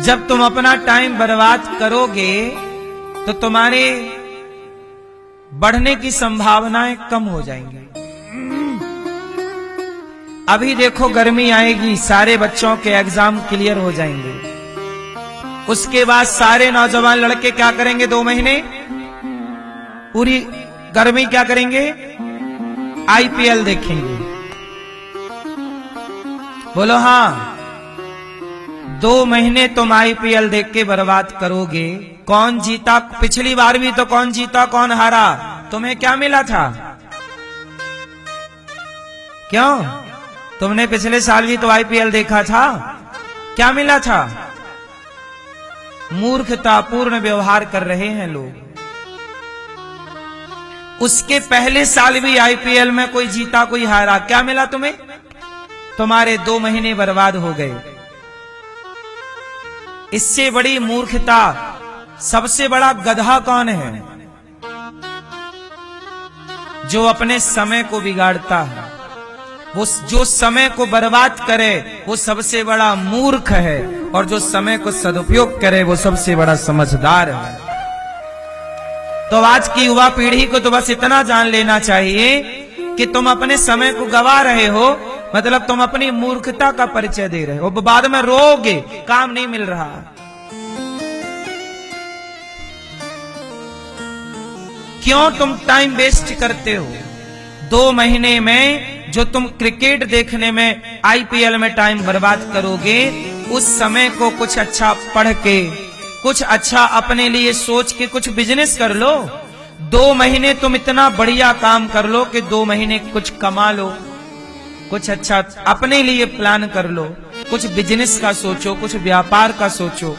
जब तुम अपना टाइम बर्बाद करोगे तो तुम्हारे बढ़ने की संभावनाएं कम हो जाएंगी। अभी देखो गर्मी आएगी, सारे बच्चों के एग्जाम क्लियर हो जाएंगे, उसके बाद सारे नौजवान लड़के क्या करेंगे, 2 महीने पूरी गर्मी क्या करेंगे, आईपीएल देखेंगे। बोलो हाँ, 2 महीने तुम आईपीएल देख के बर्बाद करोगे। कौन जीता, पिछली बार भी तो कौन जीता कौन हारा, तुम्हें क्या मिला था? क्यों? तुमने पिछले साल भी तो आईपीएल देखा था, क्या मिला था? मूर्खतापूर्ण व्यवहार कर रहे हैं लोग। उसके पहले साल भी आईपीएल में कोई जीता कोई हारा, क्या मिला तुम्हें? तुम्हारे 2 महीने बर्बाद हो गए। इससे बड़ी मूर्खता, सबसे बड़ा गधा कौन है? जो अपने समय को बिगाड़ता है, वो जो समय को बर्बाद करे वो सबसे बड़ा मूर्ख है, और जो समय को सदुपयोग करे वो सबसे बड़ा समझदार है। तो आज की युवा पीढ़ी को तो बस इतना जान लेना चाहिए कि तुम अपने समय को गवा रहे हो, मतलब तुम अपनी मूर्खता का परिचय दे रहे हो, बाद में रोओगे काम नहीं मिल रहा। क्यों तुम टाइम वेस्ट करते हो? 2 महीने में जो तुम क्रिकेट देखने में, आईपीएल में टाइम बर्बाद करोगे, उस समय को कुछ अच्छा पढ़ के, कुछ अच्छा अपने लिए सोच के कुछ बिजनेस कर लो। 2 महीने तुम इतना बढ़िया काम कर लो कि 2 महीने कुछ कमा लो, कुछ अच्छा अपने लिए प्लान कर लो, कुछ बिजनेस का सोचो, कुछ व्यापार का सोचो,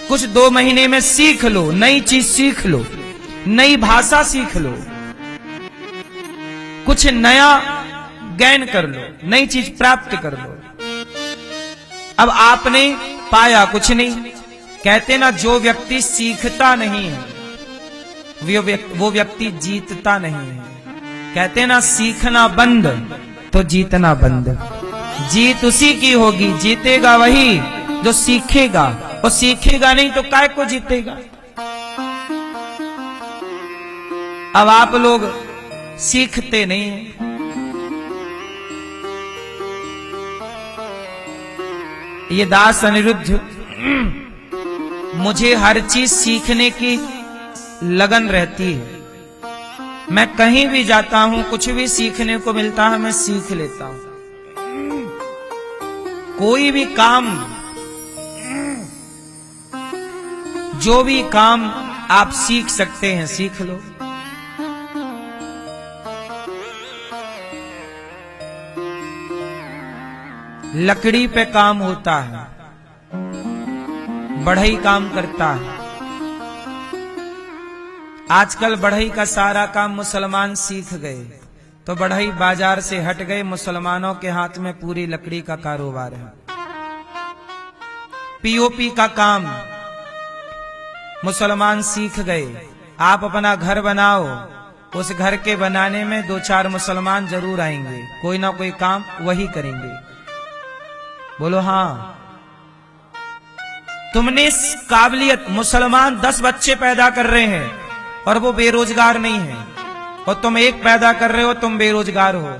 कुछ 2 महीने में सीख लो, नई चीज सीख लो, नई भाषा सीख लो, कुछ नया ज्ञान कर लो, नई चीज प्राप्त कर लो। अब आपने पाया कुछ नहीं। कहते ना, जो व्यक्ति सीखता नहीं है वो व्यक्ति जीतता नहीं है। कहते ना, सीखना बंद तो जीतना बंद। जीत उसी की होगी, जीतेगा वही जो सीखेगा, और सीखेगा नहीं तो काय को जीतेगा। अब आप लोग सीखते नहीं हैं। ये दास अनिरुद्ध, मुझे हर चीज सीखने की लगन रहती है। मैं कहीं भी जाता हूं, कुछ भी सीखने को मिलता है मैं सीख लेता हूं। कोई भी काम, जो भी काम आप सीख सकते हैं सीख लो। लकड़ी पे काम होता है, बढ़ई काम करता है। आजकल बढ़ई का सारा काम मुसलमान सीख गए, तो बढ़ई बाजार से हट गए, मुसलमानों के हाथ में पूरी लकड़ी का कारोबार है। पीओपी का काम मुसलमान सीख गए। आप अपना घर बनाओ, उस घर के बनाने में 2-4 मुसलमान जरूर आएंगे, कोई ना कोई काम वही करेंगे। बोलो हाँ। तुमने काबिलियत, मुसलमान 10 बच्चे पैदा कर रहे हैं और वो बेरोजगार नहीं है, और तुम 1 पैदा कर रहे हो, तुम बेरोजगार हो,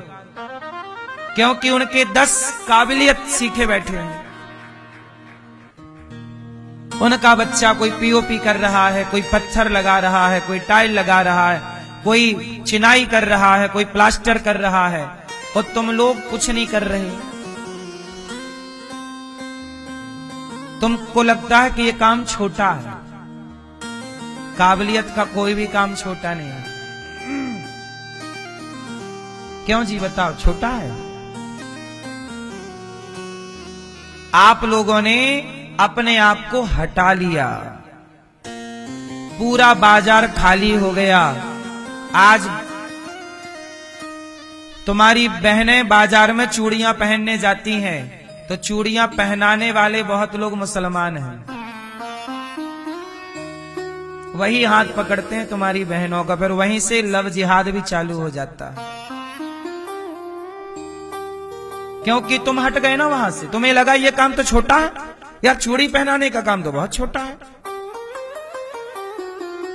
क्योंकि उनके 10 काबिलियत सीखे बैठे हैं। उनका बच्चा कोई पीओपी कर रहा है, कोई पत्थर लगा रहा है, कोई टाइल लगा रहा है, कोई चिनाई कर रहा है, कोई प्लास्टर कर रहा है, और तुम लोग कुछ नहीं कर रहे। तुमको लगता है कि ये काम छोटा है। काबिलियत का कोई भी काम छोटा नहीं है। क्यों जी बताओ, छोटा है? आप लोगों ने अपने आप को हटा लिया, पूरा बाजार खाली हो गया। आज तुम्हारी बहनें बाजार में चूड़ियां पहनने जाती हैं, तो चूड़ियां पहनाने वाले बहुत लोग मुसलमान हैं। वही हाथ पकड़ते हैं तुम्हारी बहनों का, फिर वहीं से लव जिहाद भी चालू हो जाता है। क्योंकि तुम हट गए ना वहां से, तुम्हें लगा ये काम तो छोटा है, यार चूड़ी पहनाने का काम तो बहुत छोटा है।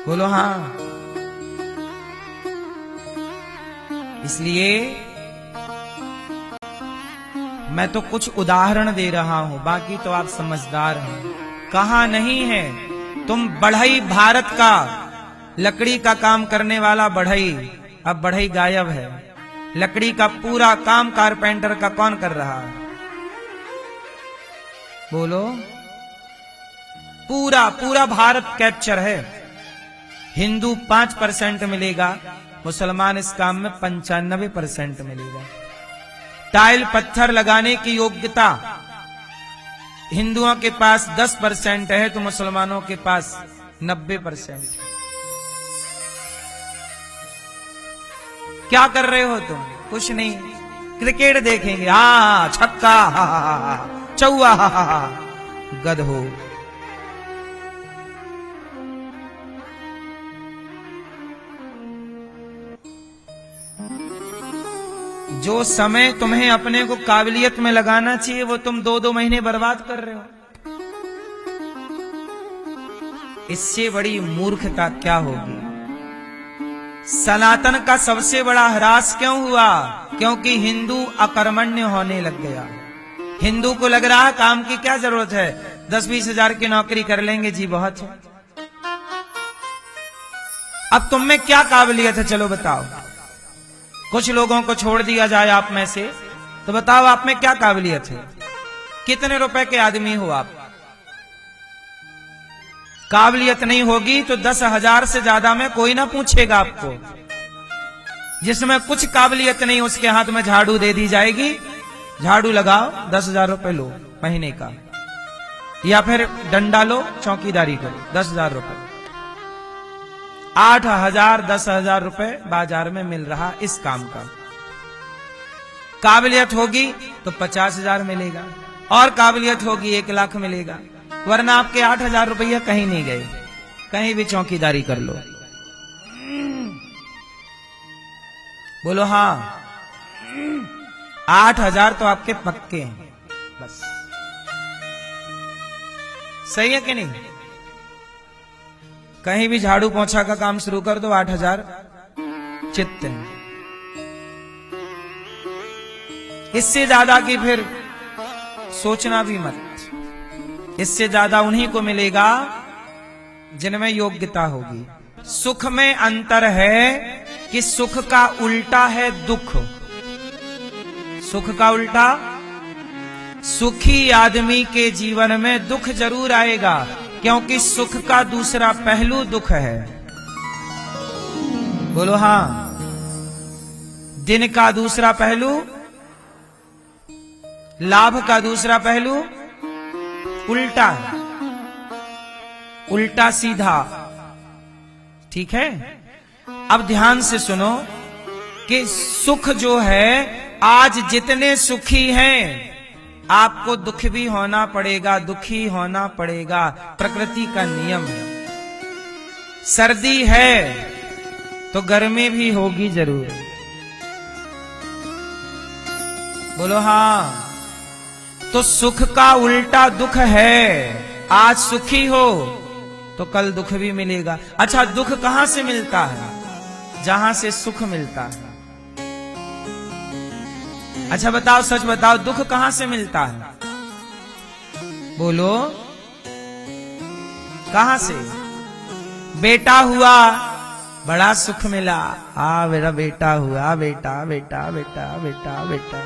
बोलो हाँ। इसलिए मैं तो कुछ उदाहरण दे रहा हूं, बाकी तो आप समझदार हैं। कहा नहीं है तुम बढ़ई भारत का लकड़ी का काम करने वाला बढ़ई, अब बढ़ई गायब है। लकड़ी का पूरा काम कारपेंटर का कौन कर रहा है? बोलो। पूरा पूरा भारत कैप्चर है। हिंदू 5% मिलेगा, मुसलमान इस काम में 95% मिलेगा। टाइल पत्थर लगाने की योग्यता हिंदुओं के पास 10% है, तो मुसलमानों के पास 90%। क्या कर रहे हो तुम? कुछ नहीं, क्रिकेट देखेंगे। हा छक्का, हा चौवा, हा गधो। जो समय तुम्हें अपने को काबिलियत में लगाना चाहिए, वो तुम 2-2 महीने बर्बाद कर रहे हो। इससे बड़ी मूर्खता क्या होगी? सनातन का सबसे बड़ा ह्रास क्यों हुआ? क्योंकि हिंदू अकर्मण्य होने लग गया। हिंदू को लग रहा काम की क्या जरूरत है, 10-20 हजार की नौकरी कर लेंगे जी, बहुत है। अब तुम में क्या काबिलियत है, चलो बताओ। कुछ लोगों को छोड़ दिया जाए आप में से, तो बताओ आप में क्या काबिलियत है? कितने रुपए के आदमी हो आप? काबिलियत नहीं होगी तो 10,000 से ज्यादा में कोई ना पूछेगा आपको। जिसमें कुछ काबिलियत नहीं उसके हाथ में झाड़ू दे दी जाएगी, झाड़ू लगाओ 10,000 रुपए लो महीने का, या फिर डंडा लो चौकीदारी करो 10,000 रुपए। 8,000 10,000 रुपए बाजार में मिल रहा इस काम का। काबिलियत होगी तो 50,000 मिलेगा, और काबिलियत होगी 1 लाख मिलेगा, वरना आपके 8,000 रुपया कहीं नहीं गए। कहीं भी चौकीदारी कर लो। बोलो हाँ। 8,000 तो आपके पक्के हैं, बस। सही है कि नहीं? कहीं भी झाड़ू पोंछा का काम शुरू कर दो, 8,000 चित्त हैं। इससे ज्यादा की फिर सोचना भी मत। इससे ज्यादा उन्हीं को मिलेगा जिनमें योग्यता होगी। सुख में अंतर है कि सुख का उल्टा है दुख। सुख का उल्टा, सुखी आदमी के जीवन में दुख जरूर आएगा, क्योंकि सुख का दूसरा पहलू दुख है। बोलो हाँ। दिन का दूसरा पहलू, लाभ का दूसरा पहलू उल्टा है, उल्टा सीधा। ठीक है? अब ध्यान से सुनो कि सुख जो है, आज जितने सुखी हैं आपको दुख भी होना पड़ेगा, दुखी होना पड़ेगा, प्रकृति का नियम है। सर्दी है तो गर्मी भी होगी जरूर। बोलो हाँ। तो सुख का उल्टा दुख है। आज सुखी हो तो कल दुख भी मिलेगा। अच्छा, दुख कहां से मिलता है? जहां से सुख मिलता है। अच्छा बताओ, सच बताओ, दुख कहां से मिलता है? बोलो, कहां से? बेटा हुआ, बड़ा सुख मिला। मेरा बेटा हुआ, बेटा बेटा बेटा बेटा बेटा।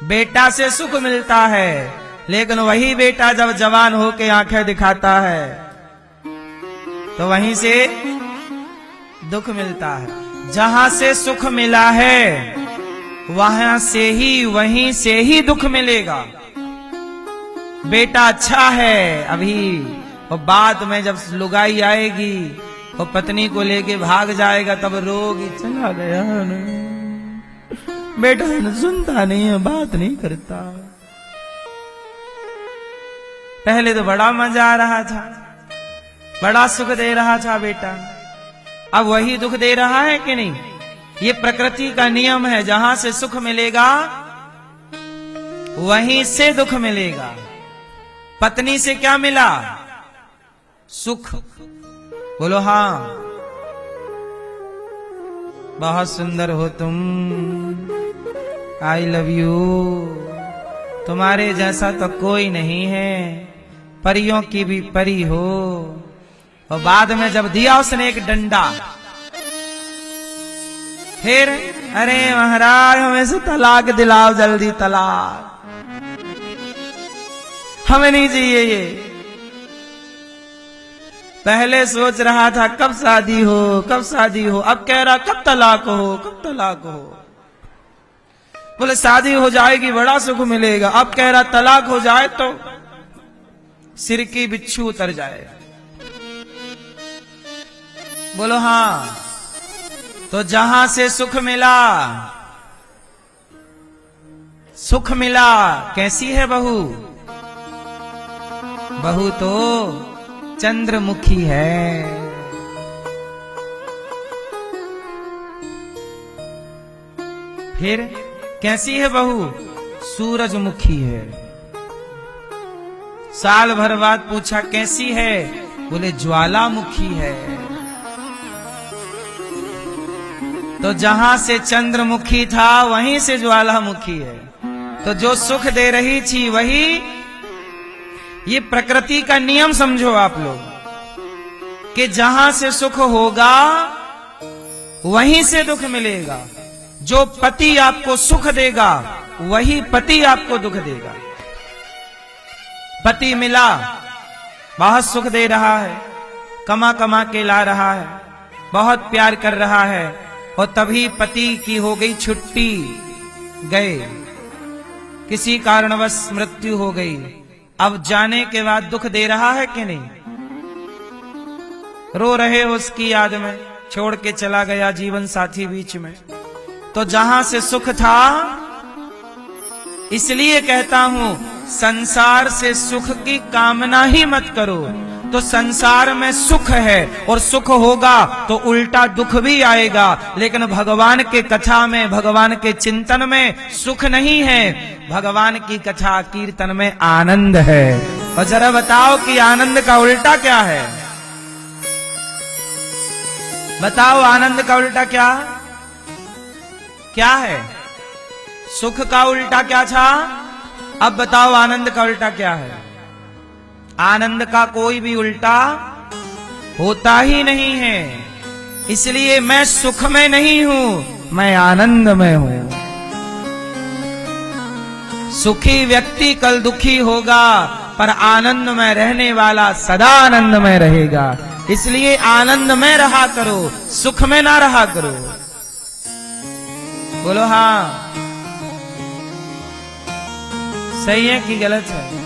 बेटा से सुख मिलता है, लेकिन वही बेटा जब जवान होके आंखें दिखाता है तो वहीं से दुख मिलता है। जहां से सुख मिला है वहां से ही, वहीं से ही दुख मिलेगा। बेटा अच्छा है अभी, और बाद में जब लुगाई आएगी और पत्नी को लेके भाग जाएगा तब रोगी, चला गया बेटा, सुनता नहीं है, बात नहीं करता। पहले तो बड़ा मजा आ रहा था, बड़ा सुख दे रहा था बेटा, अब वही दुख दे रहा है कि नहीं? ये प्रकृति का नियम है। जहां से सुख मिलेगा वहीं से दुख मिलेगा। पत्नी से क्या मिला? सुख। बोलो हाँ। बहुत सुंदर हो तुम, आई लव यू, तुम्हारे जैसा तो कोई नहीं है, परियों की भी परी हो। और बाद में जब दिया उसने एक डंडा, फिर अरे महाराज हमें से तलाक दिलाओ, जल्दी तलाक, हमें नहीं चाहिए ये। पहले सोच रहा था कब शादी हो, कब शादी हो, अब कह रहा कब तलाक हो, कब तलाक हो। बोले शादी हो जाएगी बड़ा सुख मिलेगा, अब कह रहा तलाक हो जाए तो सिर की बिच्छू उतर जाए। बोलो हाँ। तो जहां से सुख मिला, सुख मिला, कैसी है बहू? बहू तो चंद्रमुखी है। फिर कैसी है बहू? सूरजमुखी है। साल भर बाद पूछा कैसी है? बोले ज्वालामुखी है। तो जहां से चंद्रमुखी था वहीं से ज्वालामुखी है। तो जो सुख दे रही थी वही, ये प्रकृति का नियम समझो आप लोग, कि जहां से सुख होगा वहीं से दुख मिलेगा। जो पति आपको सुख देगा वही पति आपको दुख देगा। पति मिला, बहुत सुख दे रहा है, कमा कमा के ला रहा है, बहुत प्यार कर रहा है, और तभी पति की हो गई छुट्टी, गए, किसी कारणवश मृत्यु हो गई। अब जाने के बाद दुख दे रहा है कि नहीं? रो रहे हो उसकी याद में, छोड़ के चला गया जीवन साथी बीच में। तो जहां से सुख था, इसलिए कहता हूं संसार से सुख की कामना ही मत करो। तो संसार में सुख है और सुख होगा तो उल्टा दुख भी आएगा, लेकिन भगवान के कथा में, भगवान के चिंतन में सुख नहीं है, भगवान की कथा कीर्तन में आनंद है। और जरा बताओ कि आनंद का उल्टा क्या है? बताओ आनंद का उल्टा क्या क्या है? सुख का उल्टा क्या था? अब बताओ आनंद का उल्टा क्या है? आनंद का कोई भी उल्टा होता ही नहीं है। इसलिए मैं सुख में नहीं हूं, मैं आनंद में हूं। सुखी व्यक्ति कल दुखी होगा, पर आनंद में रहने वाला सदा आनंद में रहेगा। इसलिए आनंद में रहा करो, सुख में ना रहा करो। बोलो हाँ। सही है कि गलत है?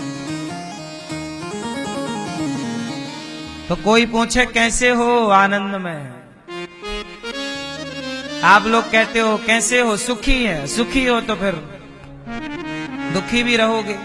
तो कोई पूछे कैसे हो? आनंद में। आप लोग कहते हो कैसे हो? सुखी है। सुखी हो तो फिर दुखी भी रहोगे।